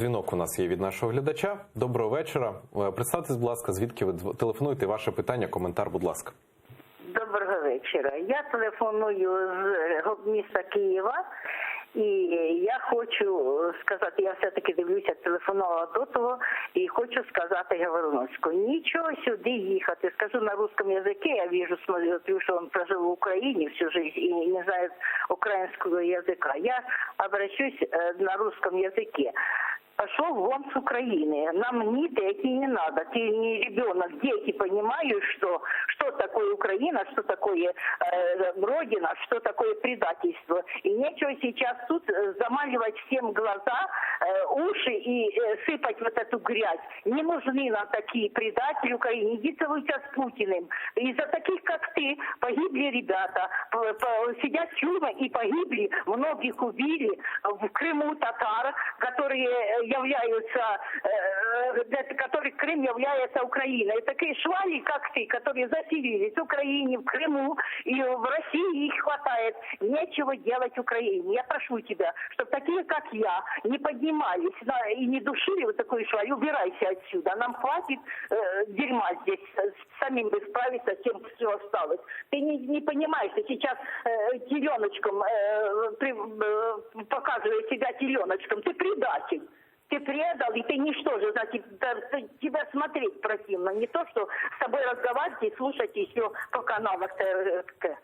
Дзвінок у нас є від нашого глядача. Доброго вечора. Представтесь, будь ласка, звідки ви телефонуєте, ваше питання, коментар, будь ласка. Доброго вечора. Я телефоную з міста Києва. І я хочу сказати, я все-таки дивлюся, телефонувала до того, і хочу сказати Гавриновську, нічого сюди їхати. Скажу на русском языке, я вижу, смотрю, что он прожил в Украине всю жизнь и не знает украинского языка. Я обращусь на русском языке. Пошел вон с Украины. Нам эти не надо. Ты не ребенок. Дети понимают, что такое Украина, что такое Родина, что такое предательство. И нечего сейчас тут замаливать всем глаза, уши и сыпать вот эту грязь. Не нужны нам такие предатели Украине. Иди целуйся с Путиным. Из-за таких, как ты, погибли ребята. Сидят в тюрьмах и погибли. Многих убили. В Крыму татар, которые являются, который Крым является Украиной. И такие швали, как ты, которые заселились в Украине, в Крыму, и в России их хватает. Нечего делать в Украине. Я прошу тебя, чтобы такие, как я, не поднимались и не душили вот такую шваль. Убирайся отсюда. Нам хватит дерьма здесь. Самим бы справиться с тем, что осталось. Ты не понимаешь, что сейчас теленочком, показывая себя теленочком. Ты предатель. Ты предал, и ты ничтоже, значит, тебя смотреть противно. Не то, что с тобой разговаривать и слушать еще по каналах ТРК.